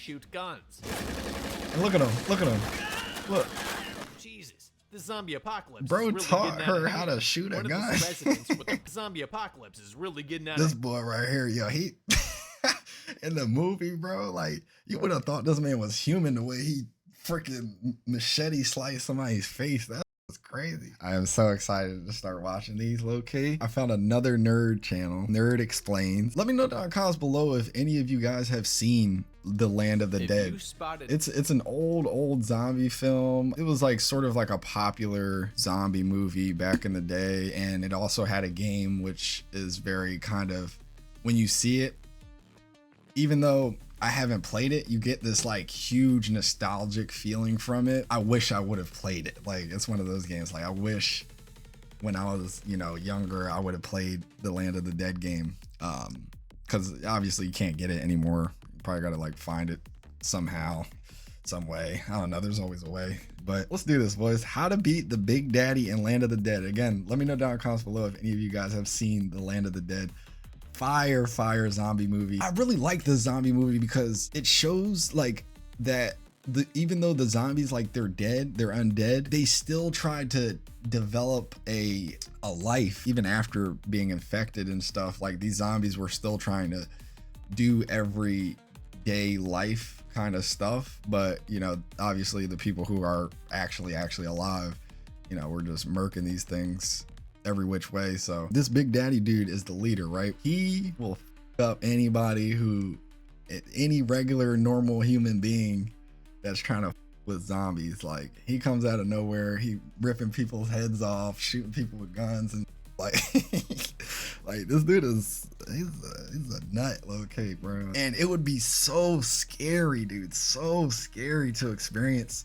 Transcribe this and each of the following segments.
shoot guns. And look at him. Look at him. Look. Jesus, the zombie apocalypse. Bro is really taught her how to shoot a One gun. Of the residents with the zombie apocalypse is really getting out This of boy right here, yo, he in the movie, bro, like you would have thought this man was human the way he freaking machete sliced somebody's face. That was crazy. I am so excited to start watching these, low key. I found another nerd channel, Nerd Explains. Let me know down in the comments below if any of you guys have seen The Land of the Dead. It's an old zombie film. It was like sort of like a popular zombie movie back in the day, and it also had a game which is very kind of, when you see it, even though I haven't played it, you get this like huge nostalgic feeling from it. I wish I would have played it. Like, it's one of those games, like I wish when I was, you know, younger, I would have played the Land of the Dead game, because obviously you can't get it anymore. You probably gotta like find it somehow, some way. I don't know, there's always a way. But let's do this, boys. How to beat the Big Daddy in Land of the Dead. Again, let me know down in the comments below if any of you guys have seen the Land of the Dead. Fire zombie movie. I really like this zombie movie because it shows like that even though the zombies, like, they're dead, they're undead, they still tried to develop a life even after being infected and stuff. Like, these zombies were still trying to do everyday life kind of stuff, but you know, obviously the people who are actually alive, you know, we're just murking these things every which way. So this Big Daddy dude is the leader, right? He will f up anybody who, any regular normal human being that's trying to f with zombies. Like, he comes out of nowhere, he ripping people's heads off, shooting people with guns, and like like this dude is, he's a nut, low-key, bro. And it would be so scary, dude, so scary to experience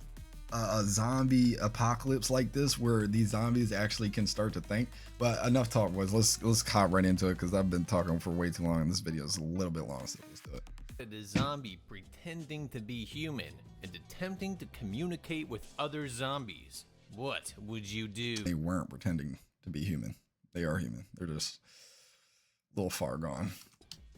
a zombie apocalypse like this, where these zombies actually can start to think. But enough talk, boys. Let's hop right into it, because I've been talking for way too long and this video is a little bit long, so let's do it. A zombie pretending to be human and attempting to communicate with other zombies. What would you do? They weren't pretending to be human. They are human. They're just a little far gone.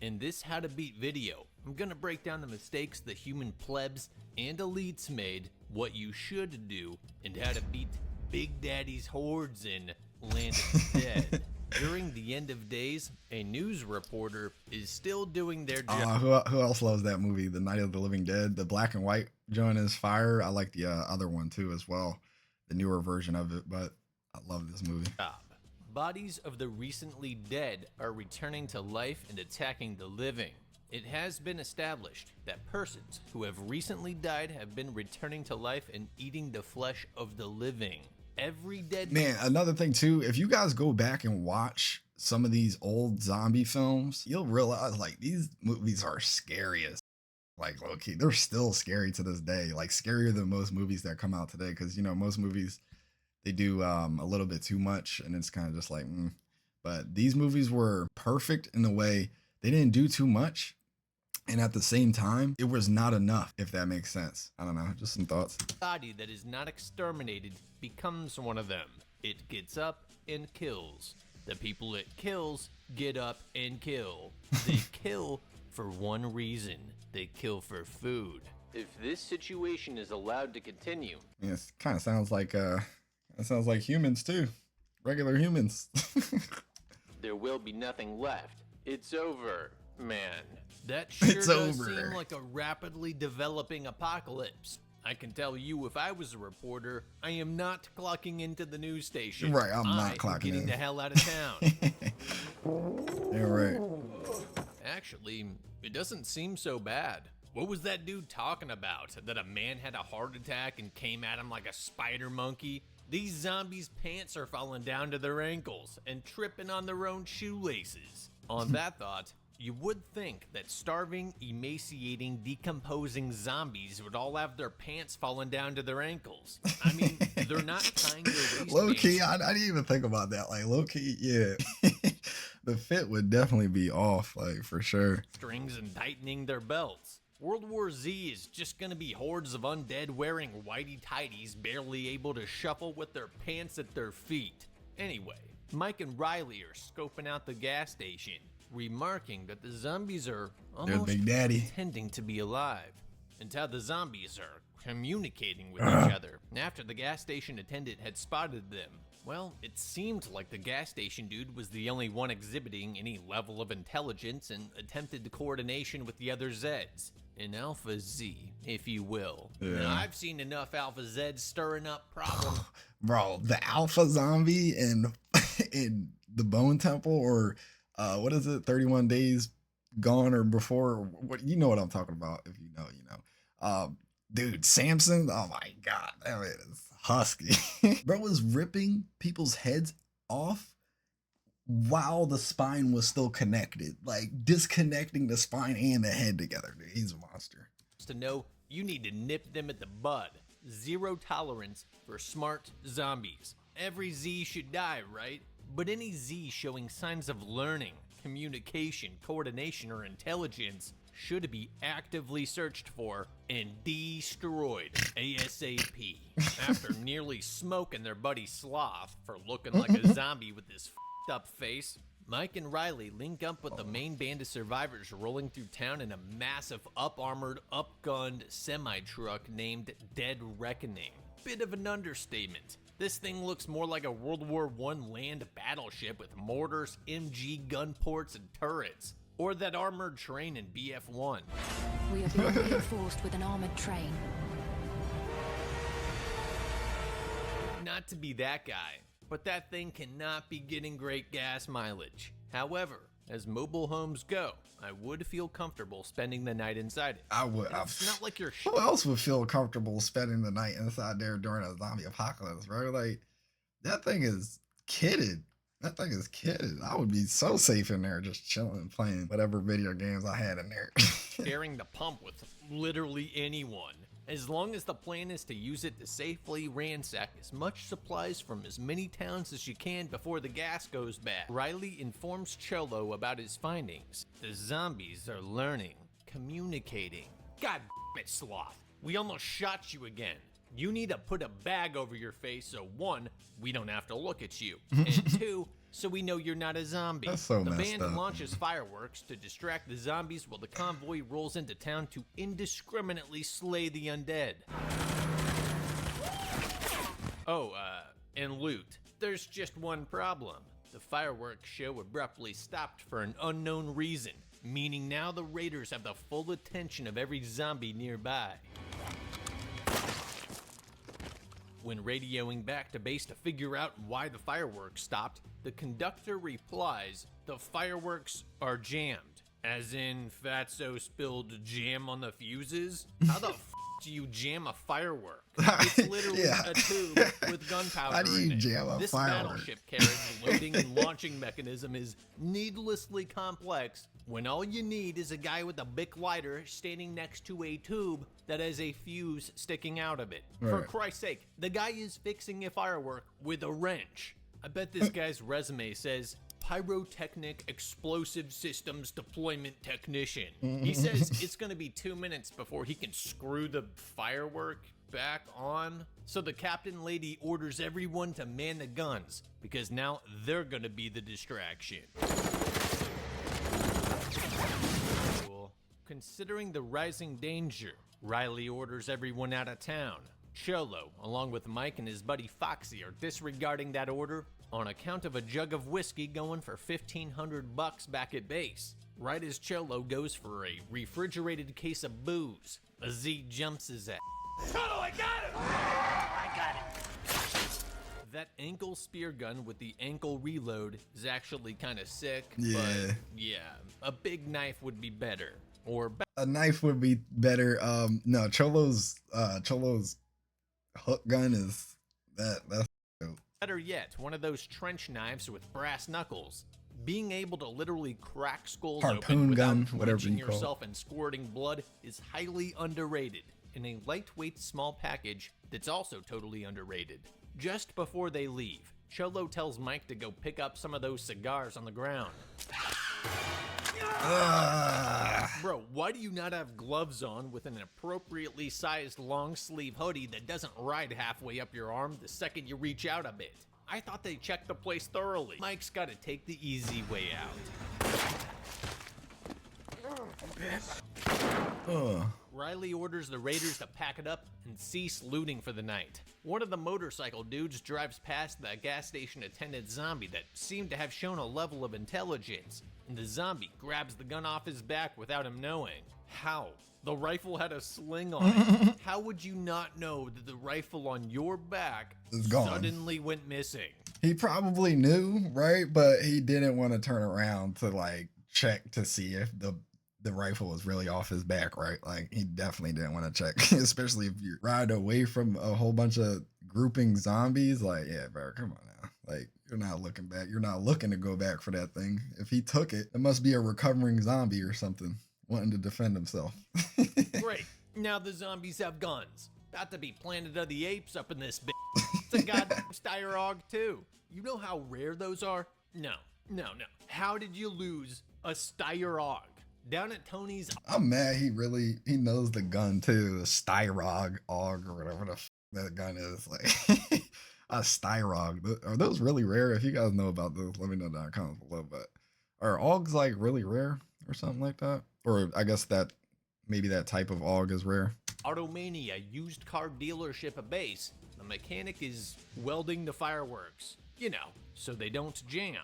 In this How to Beat video, I'm gonna break down the mistakes the human plebs and elites made, what you should do, and how to beat Big Daddy's hordes in Land of the Dead. During the end of days, a news reporter is still doing their job. Who else loves that movie, The Night of the Living Dead? The black and white joint is fire. I like the other one too as well, the newer version of it, but I love this movie. Bodies of the recently dead are returning to life and attacking the living. It has been established that persons who have recently died have been returning to life and eating the flesh of the living. Every dead man, another thing too, if you guys go back and watch some of these old zombie films, you'll realize like these movies are scary as, like, low-key, they're still scary to this day, like scarier than most movies that come out today, because you know, most movies, they do a little bit too much and it's kind of just like but these movies were perfect in the way they didn't do too much, and at the same time it was not enough, if that makes sense. I don't know, just some thoughts. Body that is not exterminated becomes one of them. It gets up and kills. The people it kills get up and kill. They kill for one reason. They kill for food. If this situation is allowed to continue, it kind of sounds like it sounds like humans too, regular humans. there will be nothing left. It's over, man. That sure does seem like a rapidly developing apocalypse. I can tell you, if I was a reporter, I am not clocking into the news station. Right, I'm not clocking getting in. the hell out of town. Yeah, right. Actually, it doesn't seem so bad. What was that dude talking about? That a man had a heart attack and came at him like a spider monkey? These zombies' pants are falling down to their ankles and tripping on their own shoelaces. On that thought, you would think that starving, emaciating, decomposing zombies would all have their pants falling down to their ankles. I mean, they're not tying their waistbands. Low-key, I didn't even think about that. Like, low-key, yeah. The fit would definitely be off, like, for sure. Strings and tightening their belts. World War Z is just gonna be hordes of undead wearing whitey-tighties, barely able to shuffle with their pants at their feet. Anyway, Mike and Riley are scoping out the gas station, remarking that the zombies are almost Big Daddy pretending to be alive. and how the zombies are communicating with each other after the gas station attendant had spotted them. Well, it seemed like the gas station dude was the only one exhibiting any level of intelligence and attempted coordination with the other Zeds. An Alpha Z, if you will. Yeah. Now, I've seen enough Alpha Zeds stirring up problems. Bro, the Alpha Zombie in the Bone Temple, or what is it, 31 Days Gone or Before? What, you know what I'm talking about. If you know, you know. Dude, Samson, oh my god, that man is husky. Bro was ripping people's heads off while the spine was still connected, like disconnecting the spine and the head together. Dude, he's a monster. To know, you need to nip them at the bud. Zero tolerance for smart zombies. Every Z should die, right? But any Z showing signs of learning, communication, coordination, or intelligence should be actively searched for and destroyed ASAP. After nearly smoking their buddy Sloth for looking like a zombie with his f***ed up face, Mike and Riley link up with the main band of survivors rolling through town in a massive up-armored, up-gunned semi-truck named Dead Reckoning. Bit of an understatement. This thing looks more like a World War I land battleship with mortars, MG gun ports, and turrets. Or that armored train in BF1. We are being reinforced with an armored train. Not to be that guy, but that thing cannot be getting great gas mileage. However, as mobile homes go, I would feel comfortable spending the night inside it. I would. It's not like you're who else would feel comfortable spending the night inside there during a zombie apocalypse, bro? Like, that thing is kitted. That thing is kitted. I would be so safe in there just chilling, playing whatever video games I had in there. sharing the pump with literally anyone. As long as the plan is to use it to safely ransack as much supplies from as many towns as you can before the gas goes bad. Riley informs Cholo about his findings. The zombies are learning, communicating. God damn it, Sloth. We almost shot you again. You need to put a bag over your face so 1, we don't have to look at you, and 2, so we know you're not a zombie. That's so the messed band up. launches fireworks to distract the zombies while the convoy rolls into town to indiscriminately slay the undead. Oh, and loot. There's just one problem. The fireworks show abruptly stopped for an unknown reason, meaning now the raiders have the full attention of every zombie nearby. When radioing back to base to figure out why the fireworks stopped, the conductor replies, the fireworks are jammed. As in, Fatso spilled jam on the fuses? How the f do you jam a firework? It's literally a tube with gunpowder How do you in it. jam a This firework? battleship carriage loading and launching mechanism is needlessly complex when all you need is a guy with a Bic lighter standing next to a tube that has a fuse sticking out of it. For Right. Christ's sake, the guy is fixing a firework with a wrench. I bet this guy's resume says Pyrotechnic Explosive Systems Deployment Technician. He says it's gonna be 2 minutes before he can screw the firework back on. So the captain lady orders everyone to man the guns because now they're gonna be the distraction. Cool. Considering the rising danger, Riley orders everyone out of town. Cholo, along with Mike and his buddy Foxy, are disregarding that order on account of a jug of whiskey going for $1,500 back at base. Right as Cholo goes for a refrigerated case of booze, a Z jumps his ass. Cholo, I got him! I got him. That ankle spear gun with the ankle reload is actually kind of sick, Yeah. but yeah, a big knife would be better. Or A knife would be better. No, Cholo's hook gun is that's dope. better yet, one of those trench knives with brass knuckles. Being able to literally crack skulls Harpoon open without gun, whatever drenching you call it. yourself and squirting blood is highly underrated. In a lightweight small package that's also totally underrated. Just before they leave, Cholo tells Mike to go pick up some of those cigars on the ground. Bro, why do you not have gloves on with an appropriately sized long sleeve hoodie that doesn't ride halfway up your arm the second you reach out a bit? I thought they checked the place thoroughly. Mike's gotta take the easy way out. Riley orders the raiders to pack it up and cease looting for the night. One of the motorcycle dudes drives past the gas station attendant zombie that seemed to have shown a level of intelligence, and the zombie grabs the gun off his back without him knowing. How? The rifle had a sling on it. How would you not know that the rifle on your back It's gone. suddenly went missing? He probably knew, right? But he didn't want to turn around to like check to see if the rifle was really off his back, right? Like he definitely didn't want to check, especially if you ride away from a whole bunch of grouping zombies. Like, yeah, bro, come on now. Like, you're not looking back. You're not looking to go back for that thing. If he took it, it must be a recovering zombie or something wanting to defend himself. Great. Now the zombies have guns. About to be Planet of the Apes up in this bitch. It's a goddamn Styrog too. You know how rare those are? No. How did you lose a Styrog? Down at Tony's. I'm mad he knows the gun too. The Styrog Og or whatever that gun is. Like a Styrog. Are those really rare? If you guys know about those, let me know down in the comments below. But are Ogs like really rare or something like that? Or I guess that maybe that type of Og is rare. Automania used car dealership base. The mechanic is welding the fireworks. You know, so they don't jam.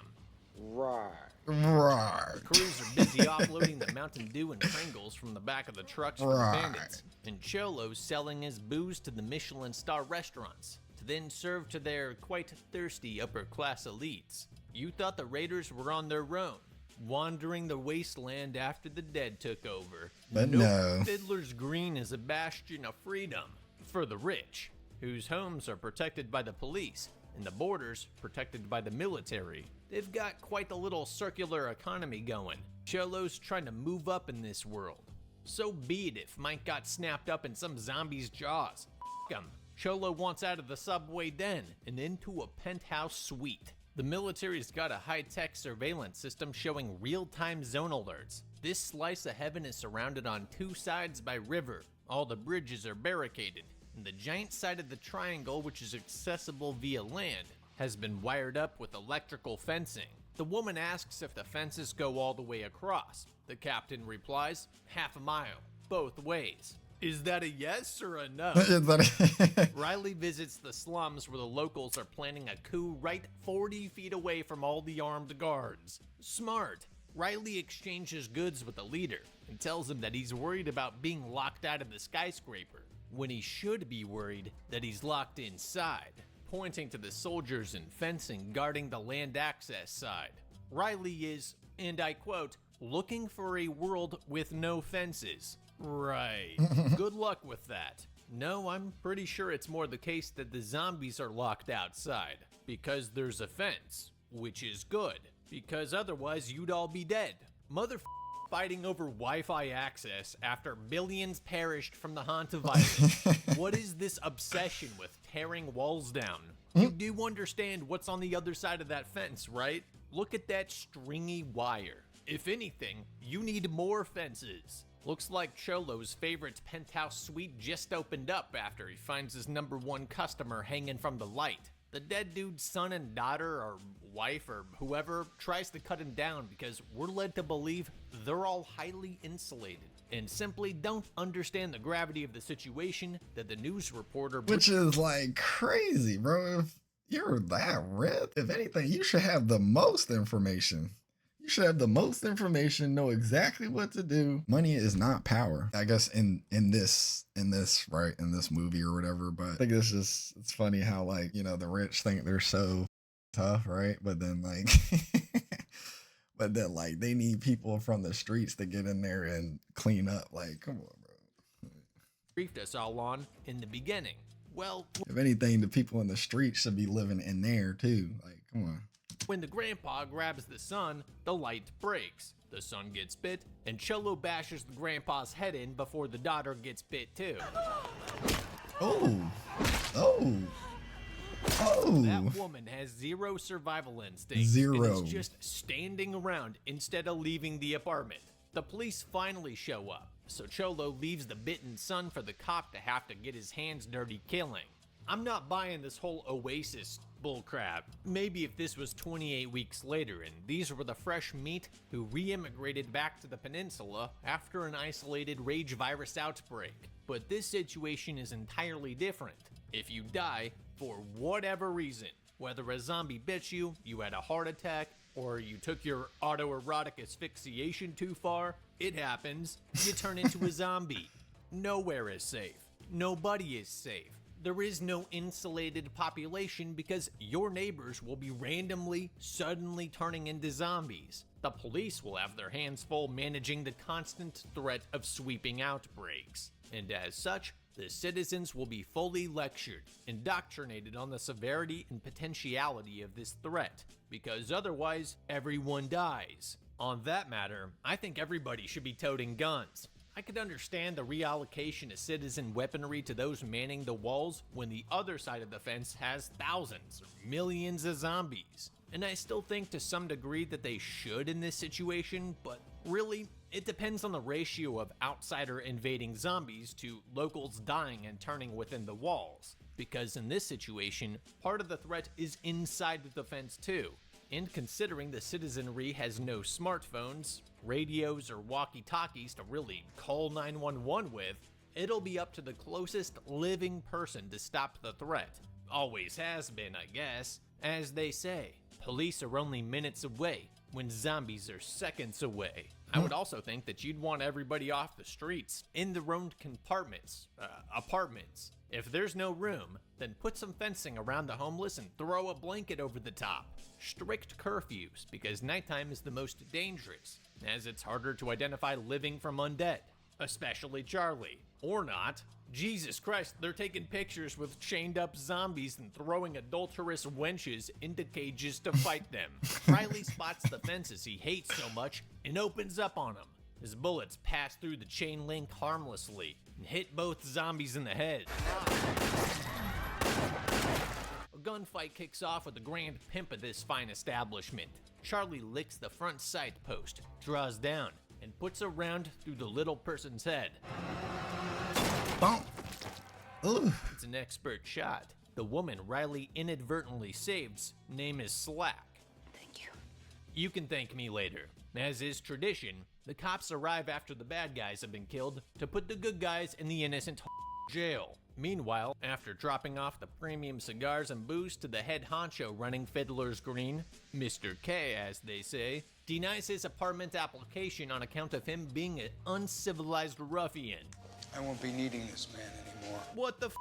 Right. Crews are busy offloading the Mountain Dew and Pringles from the back of the trucks for the bandits, and Cholo's selling his booze to the Michelin star restaurants, to then serve to their quite thirsty upper-class elites. You thought the raiders were on their own, wandering the wasteland after the dead took over. But no. Fiddler's Green is a bastion of freedom for the rich, whose homes are protected by the police, and the borders protected by the military. They've got quite a little circular economy going. Cholo's trying to move up in this world. So be it if Mike got snapped up in some zombie's jaws. F him. Cholo wants out of the subway den and into a penthouse suite. The military's got a high-tech surveillance system showing real-time zone alerts. This slice of heaven is surrounded on two sides by river. All the bridges are barricaded, and the giant side of the triangle, which is accessible via land, has been wired up with electrical fencing. The woman asks if the fences go all the way across. The captain replies, half a mile, both ways. Is that a yes or a no? Riley visits the slums where the locals are planning a coup right 40 feet away from all the armed guards. Smart. Riley exchanges goods with the leader and tells him that he's worried about being locked out of the skyscraper, when he should be worried that he's locked inside, pointing to the soldiers and fencing guarding the land access side. Riley is, and I quote, looking for a world with no fences. Right. Good luck with that. No, I'm pretty sure it's more the case that the zombies are locked outside, because there's a fence, which is good, because otherwise you'd all be dead. Fighting over Wi-Fi access after millions perished from the hantavirus. What is this obsession with tearing walls down? You do understand what's on the other side of that fence, right? Look at that stringy wire. If anything, you need more fences. Looks like Cholo's favorite penthouse suite just opened up after he finds his #1 customer hanging from the light. The dead dude's son and daughter or wife or whoever tries to cut him down because we're led to believe they're all highly insulated and simply don't understand the gravity of the situation that the news reporter... Which is like crazy, bro. If you're that rich, if anything, you should have the most information. You should have the most information, know exactly what to do. Money is not power. I guess in this movie or whatever, but I think it's funny how, like, you know, the rich think they're so tough, right? But then like they need people from the streets to get in there and clean up. Like, come on, bro. Briefed us all on in the beginning. Well, if anything, the people in the streets should be living in there too. Like, come on. When the grandpa grabs the son, the light breaks. The son gets bit, and Cholo bashes the grandpa's head in before the daughter gets bit too. Oh. That woman has zero survival instinct. Zero. And is just standing around instead of leaving the apartment. The police finally show up, so Cholo leaves the bitten son for the cop to have to get his hands dirty killing. I'm not buying this whole Oasis bullcrap. Maybe if this was 28 weeks later and these were the fresh meat who re-immigrated back to the peninsula after an isolated rage virus outbreak. But this situation is entirely different. If you die, for whatever reason, whether a zombie bit you, you had a heart attack, or you took your autoerotic asphyxiation too far, it happens, you turn into a zombie. Nowhere is safe. Nobody is safe. There is no insulated population because your neighbors will be randomly, suddenly turning into zombies. The police will have their hands full managing the constant threat of sweeping outbreaks. And as such, the citizens will be fully lectured, indoctrinated on the severity and potentiality of this threat, because otherwise, everyone dies. On that matter, I think everybody should be toting guns. I could understand the reallocation of citizen weaponry to those manning the walls when the other side of the fence has thousands or millions of zombies. And I still think to some degree that they should in this situation, but really, it depends on the ratio of outsider invading zombies to locals dying and turning within the walls. Because in this situation, part of the threat is inside the fence too. And considering the citizenry has no smartphones, radios, or walkie-talkies to really call 911 with, it'll be up to the closest living person to stop the threat. Always has been, I guess. As they say, police are only minutes away when zombies are seconds away. I would also think that you'd want everybody off the streets, in their own compartments, apartments. If there's no room, then put some fencing around the homeless and throw a blanket over the top. Strict curfews, because nighttime is the most dangerous, as it's harder to identify living from undead. Especially Charlie. Or not. Jesus Christ, they're taking pictures with chained up zombies and throwing adulterous wenches into cages to fight them. Riley spots the fences he hates so much and opens up on them. His bullets pass through the chain link harmlessly and hit both zombies in the head. A gunfight kicks off with the grand pimp of this fine establishment. Charlie licks the front sight post, draws down, and puts a round through the little person's head. Bonk. Ooh. It's an expert shot. The woman Riley inadvertently saves, name is Slack. Thank you. You can thank me later. As is tradition, the cops arrive after the bad guys have been killed to put the good guys in the innocent jail. Meanwhile, after dropping off the premium cigars and booze to the head honcho running Fiddler's Green, Mr. K, as they say, denies his apartment application on account of him being an uncivilized ruffian. I won't be needing this man anymore. What the f?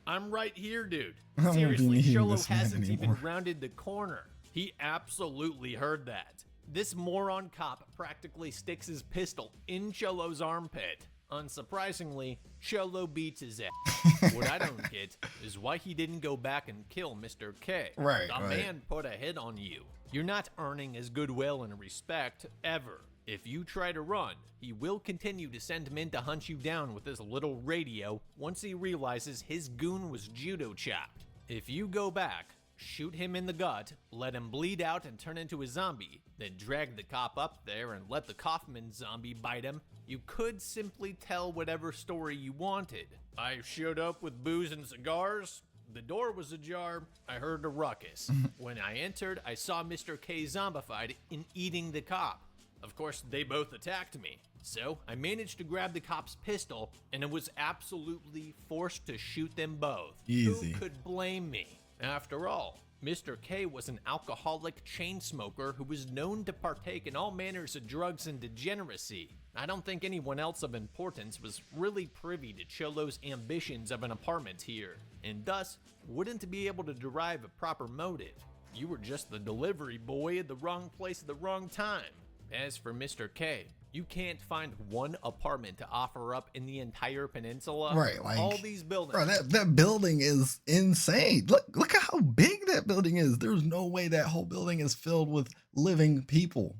I'm right here, dude. I won't be Seriously, needing Cholo this man hasn't even anymore. rounded the corner. He absolutely heard that. This moron cop practically sticks his pistol in Cholo's armpit. Unsurprisingly, Cholo beats his ass. What I don't get is why he didn't go back and kill Mr. K. Right, The right. man put a hit on you. You're not earning his goodwill and respect, ever. If you try to run, he will continue to send men to hunt you down with his little radio once he realizes his goon was judo chopped. If you go back, shoot him in the gut, let him bleed out and turn into a zombie, then drag the cop up there and let the Kaufman zombie bite him, you could simply tell whatever story you wanted. I showed up with booze and cigars. The door was ajar. I heard a ruckus. When I entered, I saw Mr. K zombified and eating the cop. Of course, they both attacked me. So I managed to grab the cop's pistol, and it was absolutely forced to shoot them both. Easy. Who could blame me? After all, Mr. K was an alcoholic chain smoker who was known to partake in all manners of drugs and degeneracy. I don't think anyone else of importance was really privy to Cholo's ambitions of an apartment here, and thus wouldn't be able to derive a proper motive. You were just the delivery boy at the wrong place at the wrong time. As for Mr. K, you can't find one apartment to offer up in the entire peninsula. Right, like all these buildings. Bro, that building is insane. Look at how big that building is. There's no way that whole building is filled with living people.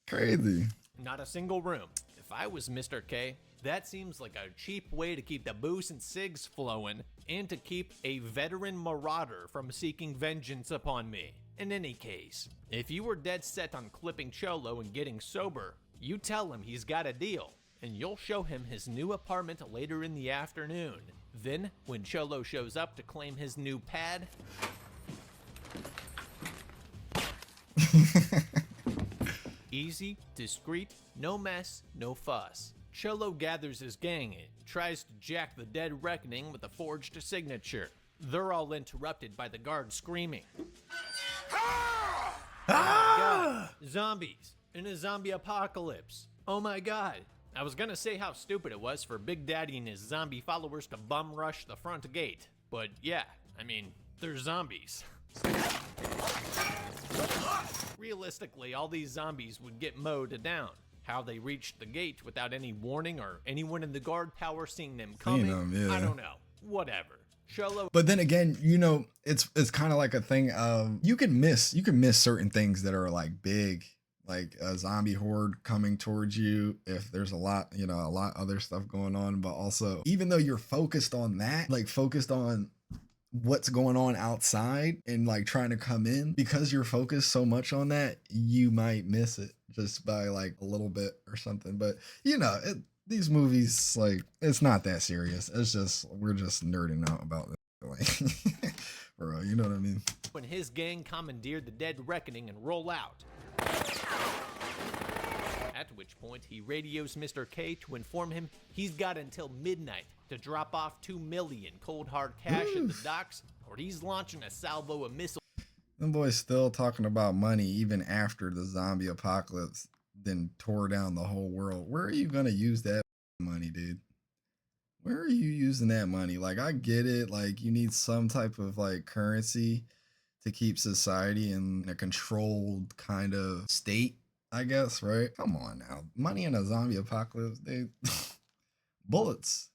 Crazy. Not a single room. If I was Mr. K, that seems like a cheap way to keep the booze and cigs flowing and to keep a veteran marauder from seeking vengeance upon me. In any case, if you were dead set on clipping Cholo and getting sober, you tell him he's got a deal, and you'll show him his new apartment later in the afternoon. Then, when Cholo shows up to claim his new pad, easy, discreet, no mess, no fuss. Cholo gathers his gang and tries to jack the Dead Reckoning with a forged signature. They're all interrupted by the guard screaming. Oh my God, zombies in a zombie apocalypse. Oh my God. I was gonna say how stupid it was for Big Daddy and his zombie followers to bum rush the front gate, but yeah, I mean, they're zombies. Realistically, all these zombies would get mowed down. How they reached the gate without any warning or anyone in the guard tower seeing them coming, I don't know. Whatever. Cholo. But then again, you know, it's kind of like a thing of you can miss certain things that are like big, like a zombie horde coming towards you if there's a lot other stuff going on. But also, even though you're focused on that, like focused on what's going on outside and like trying to come in, because you're focused so much on that, you might miss it just by like a little bit or something. But you know, these movies, like, it's not that serious. It's just, we're just nerding out about it. Like, bro, you know what I mean? When his gang commandeer the Dead Reckoning and roll out. At which point, he radios Mr. K to inform him he's got until midnight to drop off $2 million cold hard cash at the docks, or he's launching a salvo of missiles. Them boys still talking about money even after the zombie apocalypse then tore down the whole world. Where are you gonna use that money, dude? Where are you using that money? Like, I get it, like you need some type of like currency to keep society in a controlled kind of state, I guess, right? Come on now. Money in a zombie apocalypse, they bullets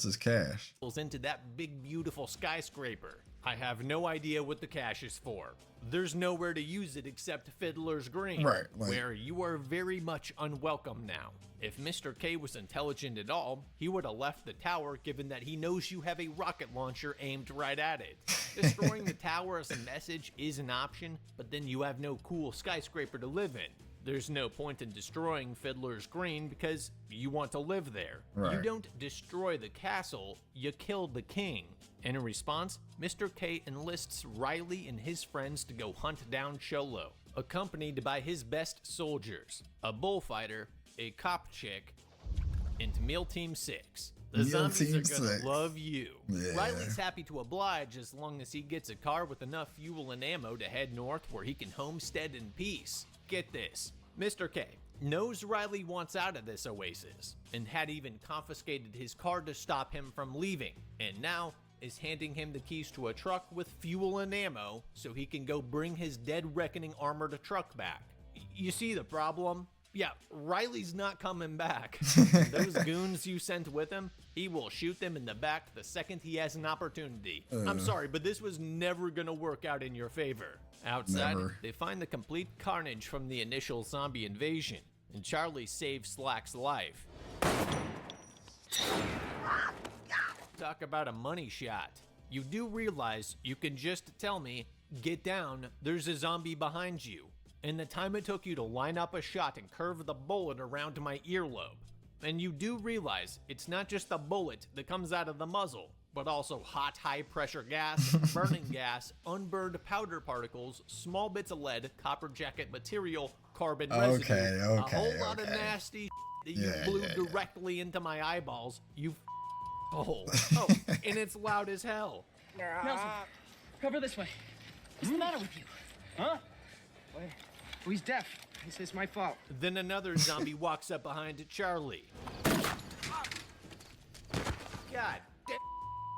is cash. Into that big beautiful skyscraper. I have no idea what the cash is for. There's nowhere to use it except Fiddler's Green, right, like, where you are very much unwelcome now. If Mr. K was intelligent at all, he would have left the tower, given that he knows you have a rocket launcher aimed right at it. Destroying the tower as a message is an option, but then you have no cool skyscraper to live in. There's no point in destroying Fiddler's Green because you want to live there. Right. You don't destroy the castle, you kill the king. And in response, Mr. K enlists Riley and his friends to go hunt down Cholo, accompanied by his best soldiers, a bullfighter, a cop chick, and Meal Team 6. The zombies are gonna love you. Yeah. Riley's happy to oblige as long as he gets a car with enough fuel and ammo to head north where he can homestead in peace. Get this, Mr. K knows Riley wants out of this oasis and had even confiscated his car to stop him from leaving, and now is handing him the keys to a truck with fuel and ammo so he can go bring his Dead Reckoning armored truck back. You see the problem? Yeah, Riley's not coming back. Those goons you sent with him, he will shoot them in the back the second he has an opportunity. I'm sorry, but this was never gonna work out in your favor. Outside, they find the complete carnage from the initial zombie invasion, and Charlie saves Slack's life. Talk about a money shot. You do realize you can just tell me, get down, there's a zombie behind you, and the time it took you to line up a shot and curve the bullet around my earlobe. And you do realize it's not just the bullet that comes out of the muzzle, but also hot, high-pressure gas, burning gas, unburned powder particles, small bits of lead, copper jacket material, carbon residue, a whole lot of nasty that you blew directly into my eyeballs, you hole. Oh, and it's loud as hell. Nelson, cover this way. What's the matter with you? Huh? Wait. Oh, he's deaf. He says it's my fault. Then another zombie walks up behind Charlie. God damn.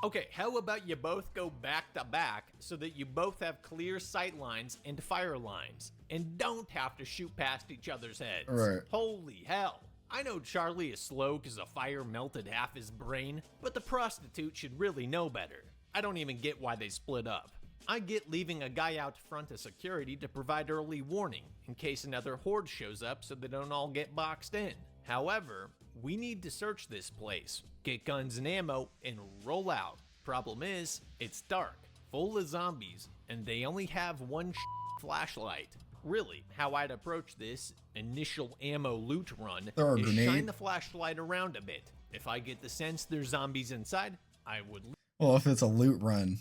Okay, how about you both go back to back so that you both have clear sight lines and fire lines and don't have to shoot past each other's heads. Right. Holy hell. I know Charlie is slow because a fire melted half his brain, but the prostitute should really know better. I don't even get why they split up. I get leaving a guy out front of security to provide early warning in case another horde shows up so they don't all get boxed in. However, we need to search this place, get guns and ammo, and roll out. Problem is, it's dark, full of zombies, and they only have one flashlight. Really, how I'd approach this initial ammo loot run is shine the flashlight around a bit. If I get the sense there's zombies inside, I would Well, if it's a loot run,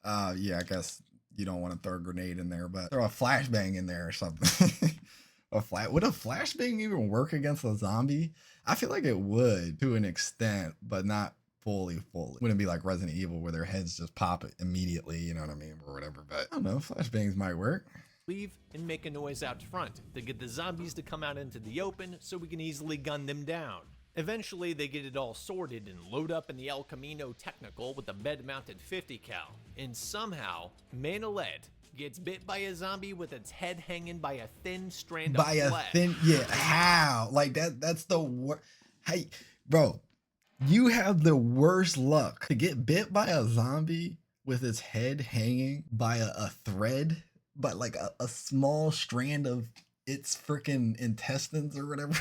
yeah, I guess you don't want to throw a grenade in there, but throw a flashbang in there or something. Would a flashbang even work against a zombie? I feel like it would to an extent, but not fully. Wouldn't be like Resident Evil where their heads just pop immediately, you know what I mean, or whatever. But I don't know, flashbangs might work. leave and make a noise out front to get the zombies to come out into the open so we can easily gun them down. Eventually, they get it all sorted and load up in the El Camino Technical with a bed-mounted 50 cal, and somehow, Manolette gets bit by a zombie with its head hanging by a thin strand of flesh. Yeah, how? Like that's the worst. Hey, bro, you have the worst luck to get bit by a zombie with its head hanging by a thread, but like a small strand of its freaking intestines or whatever.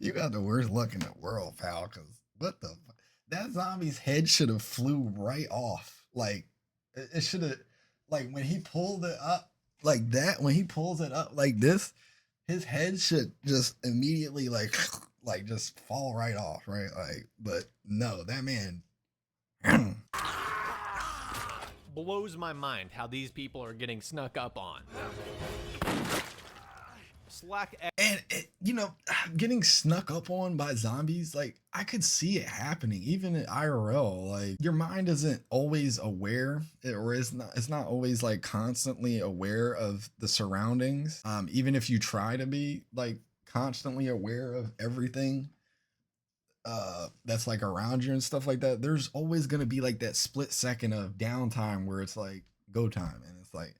You got the worst luck in the world, pal, because what the that zombie's head should have flew right off. Like it should have, like when he pulled it up like that, when he pulls it up like this, his head should just immediately like just fall right off, right? Like, but no, that man blows my mind how these people are getting snuck up on. And you know, getting snuck up on by zombies, like I could see it happening even in IRL. Like your mind isn't always aware, or it's not always like constantly aware of the surroundings. Even if you try to be like constantly aware of everything that's like around you and stuff like that, there's always gonna be like that split second of downtime where it's like go time, and it's like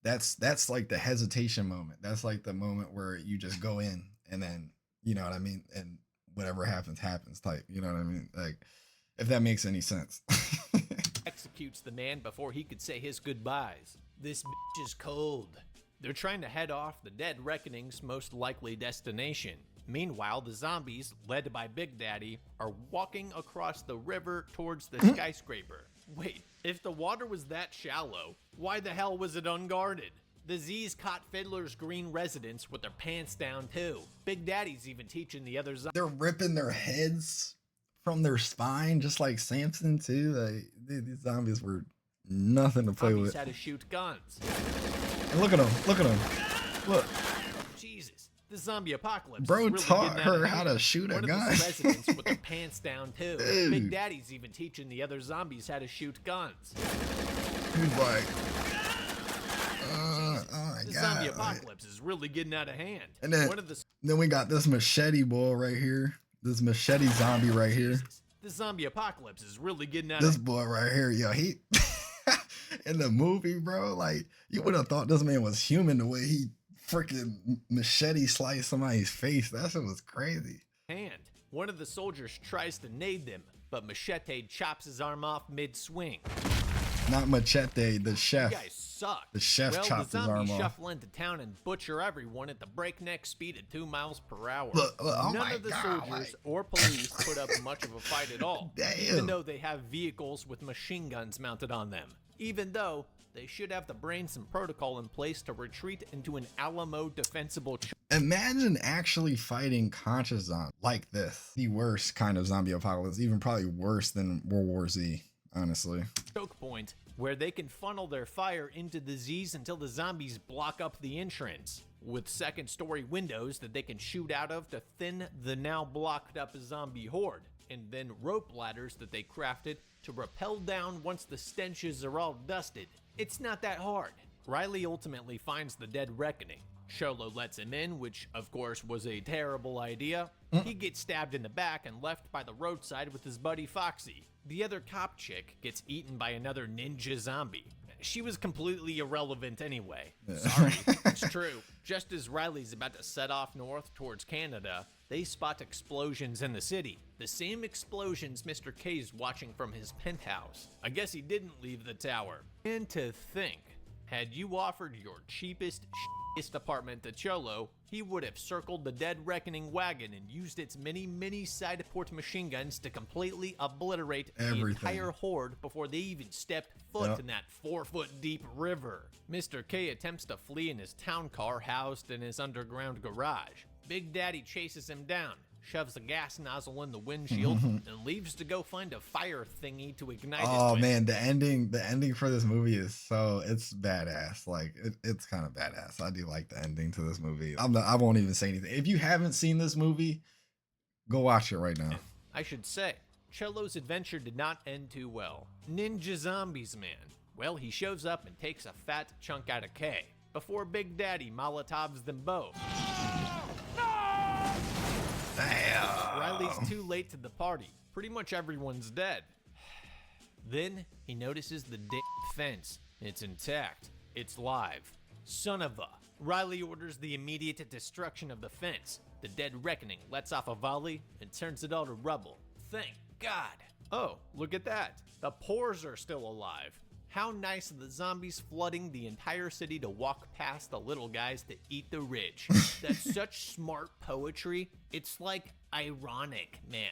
that's like the hesitation moment. That's like the moment where you just go in and then, you know what I mean, and whatever happens type, you know what I mean? Like, if that makes any sense. Executes the man before he could say his goodbyes. This bitch is cold. They're trying to head off the Dead Reckoning's most likely destination. Meanwhile, the zombies, led by Big Daddy, are walking across the river towards the skyscraper. Wait, if the water was that shallow, why the hell was it unguarded? The Z's caught Fiddler's Green residents with their pants down too. Big Daddy's even teaching the other zombies. They're ripping their heads from their spine, just like Samson too. Like these zombies were nothing to play with. Had to shoot guns. And look at them, look. Jesus, the zombie apocalypse. Bro really taught her how to shoot a gun. One of the residents with their pants down too. Dude. Big Daddy's even teaching the other zombies how to shoot guns. He's like, oh my the God. Zombie apocalypse is really getting out of hand. And then we got this machete boy right here. This machete zombie right here. The zombie apocalypse is really getting out of hand. This boy right here, yo, he in the movie, bro, like you would have thought this man was human the way he freaking machete sliced somebody's face. That shit was crazy. One of the soldiers tries to nade them, but Machete chops his arm off mid-swing. Not Machete, the chef. You guys suck. The chef chopped his arm off. The zombies shuffle into town and butcher everyone at the breakneck speed at 2 miles per hour. Look, oh None of the soldiers or police put up much of a fight at all, even though they have vehicles with machine guns mounted on them. Even though they should have the brains and protocol in place to retreat into an Alamo defensible. Imagine actually fighting conscious zombies like this. The worst kind of zombie apocalypse, even probably worse than World War Z, honestly. Choke point where they can funnel their fire into the Z's until the zombies block up the entrance, with second-story windows that they can shoot out of to thin the now blocked up zombie horde, and then rope ladders that they crafted to rappel down once the stenches are all dusted. It's not that hard. Riley ultimately finds the Dead Reckoning. Cholo lets him in, which of course was a terrible idea. He gets stabbed in the back and left by the roadside with his buddy Foxy. The other cop chick gets eaten by another ninja zombie. She was completely irrelevant anyway. Sorry, it's true. Just as Riley's about to set off north towards Canada, they spot explosions in the city. The same explosions Mr. K's watching from his penthouse. I guess he didn't leave the tower. And to think, had you offered your cheapest apartment to Cholo, he would have circled the Dead Reckoning wagon and used its mini side port machine guns to completely obliterate the entire horde before they even stepped foot in that 4-foot deep river. Mr. K attempts to flee in his town car housed in his underground garage. Big Daddy chases him down, shoves a gas nozzle in the windshield, and leaves to go find a fire thingy to ignite it Oh with. man, the ending for this movie is it's badass. Like it's kind of badass. I do like the ending to this movie. I won't even say anything. If you haven't seen this movie, go watch it right now. I should say, Cholo's adventure did not end too well. Ninja Zombies Man. Well, he shows up and takes a fat chunk out of Kay before Big Daddy Molotovs them both. Damn. Riley's too late to the party. Pretty much everyone's dead. Then he notices the fence. It's intact. It's live. Son of a. Riley orders the immediate destruction of the fence. The Dead Reckoning lets off a volley and turns it all to rubble. Thank God. Oh, look at that. The pores are still alive. How nice of the zombies flooding the entire city to walk past the little guys to eat the rich. That's such smart poetry. It's like ironic, man.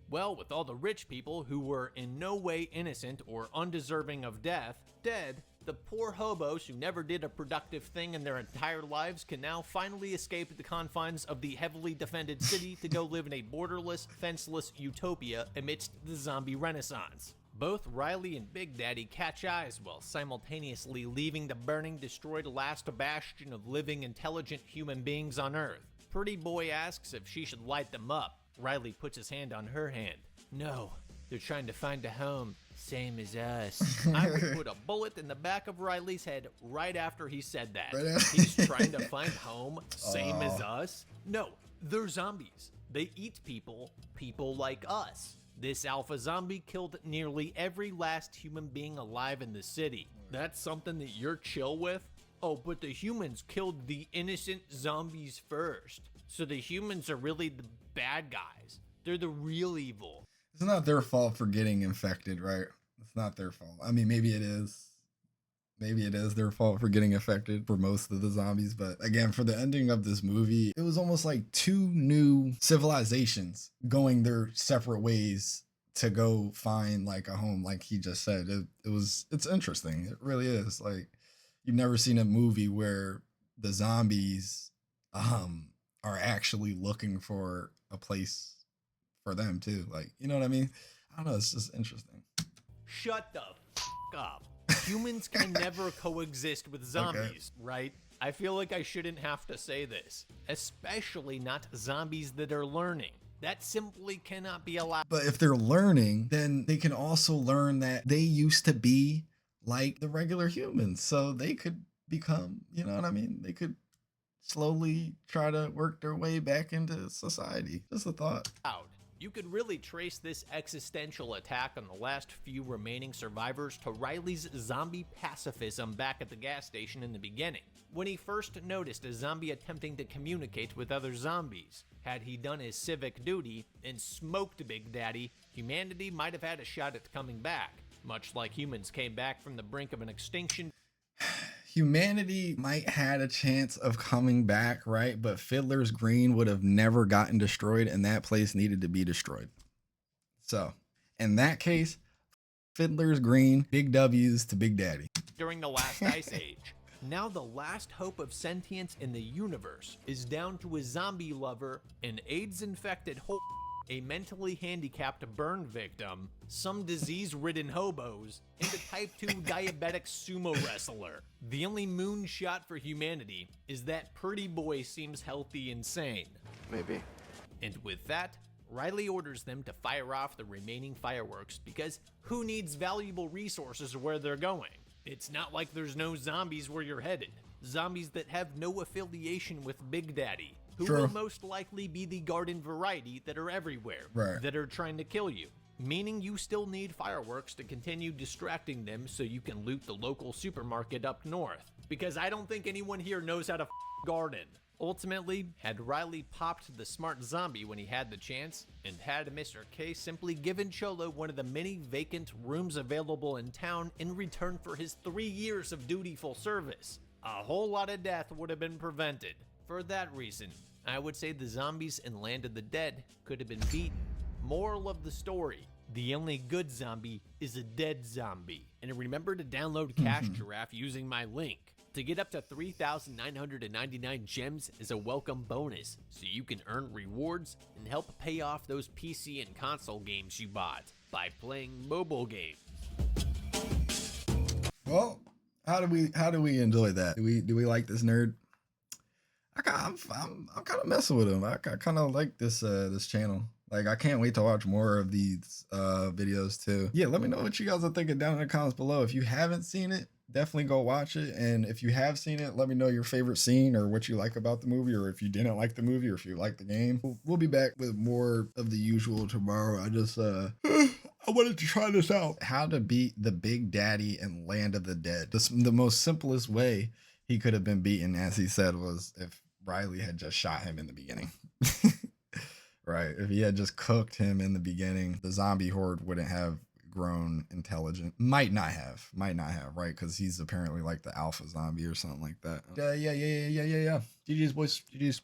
Well, with all the rich people who were in no way innocent or undeserving of death dead, the poor hobos who never did a productive thing in their entire lives can now finally escape the confines of the heavily defended city to go live in a borderless, fenceless utopia amidst the zombie renaissance. Both Riley and Big Daddy catch eyes while simultaneously leaving the burning, destroyed last bastion of living, intelligent human beings on Earth. Pretty Boy asks if she should light them up. Riley puts his hand on her hand. No, they're trying to find a home, same as us. I would put a bullet in the back of Riley's head right after he said that. He's trying to find home, same as us? No, they're zombies. They eat people like us. This alpha zombie killed nearly every last human being alive in the city. That's something that you're chill with? Oh, but the humans killed the innocent zombies first. So the humans are really the bad guys. They're the real evil. It's not their fault for getting infected, right? It's not their fault. I mean, maybe it is. Maybe it is their fault for getting affected for most of the zombies. But again, for the ending of this movie, it was almost like two new civilizations going their separate ways to go find like a home, like he just said. It's interesting. It really is. Like, you've never seen a movie where the zombies are actually looking for a place for them too. Like, you know what I mean? I don't know. It's just interesting. Shut the up. Humans can never coexist with zombies, right? I feel like I shouldn't have to say this, especially not zombies that are learning. That simply cannot be allowed. But if they're learning, then they can also learn that they used to be like the regular humans. So they could become, you know what I mean? They could slowly try to work their way back into society. Just a thought. You could really trace this existential attack on the last few remaining survivors to Riley's zombie pacifism back at the gas station in the beginning, when he first noticed a zombie attempting to communicate with other zombies. Had he done his civic duty and smoked Big Daddy, humanity might have had a shot at coming back, much like humans came back from the brink of an extinction. Humanity might had a chance of coming back, right? But Fiddler's Green would have never gotten destroyed, and that place needed to be destroyed. So, in that case, Fiddler's Green, big W's to Big Daddy. During the last ice age. Now the last hope of sentience in the universe is down to a zombie lover, an AIDS-infected a mentally handicapped burn victim, some disease-ridden hobos, and a type 2 diabetic sumo wrestler. The only moonshot for humanity is that Pretty Boy seems healthy and sane. Maybe. And with that, Riley orders them to fire off the remaining fireworks because who needs valuable resources where they're going? It's not like there's no zombies where you're headed. Zombies that have no affiliation with Big Daddy, who will most likely be the garden variety that are everywhere, that are trying to kill you. Meaning you still need fireworks to continue distracting them so you can loot the local supermarket up north. Because I don't think anyone here knows how to garden. Ultimately, had Riley popped the smart zombie when he had the chance, and had Mr. K simply given Cholo one of the many vacant rooms available in town in return for his 3 years of dutiful service, a whole lot of death would have been prevented. For that reason, I would say the zombies in Land of the Dead could have been beaten. Moral of the story, the only good zombie is a dead zombie. And remember to download Cash Giraffe using my link. To get up to 3,999 gems is a welcome bonus, so you can earn rewards and help pay off those PC and console games you bought by playing mobile games. Well, how do we enjoy that? Do we like this nerd? I'm kind of messing with him. I kind of like this this channel. Like, I can't wait to watch more of these videos too. Yeah, let me know what you guys are thinking down in the comments below. If you haven't seen it, definitely go watch it. And if you have seen it, let me know your favorite scene or what you like about the movie, or if you didn't like the movie, or if you like the game. We'll be back with more of the usual tomorrow. I just I wanted to try this out. How to beat the Big Daddy in Land of the Dead. The most simplest way he could have been beaten, as he said, was if Riley had just shot him in the beginning. Right. If he had just cooked him in the beginning, the zombie horde wouldn't have grown intelligent. Might not have, right? Because he's apparently like the alpha zombie or something like that. Yeah. GG's, boys. GG's.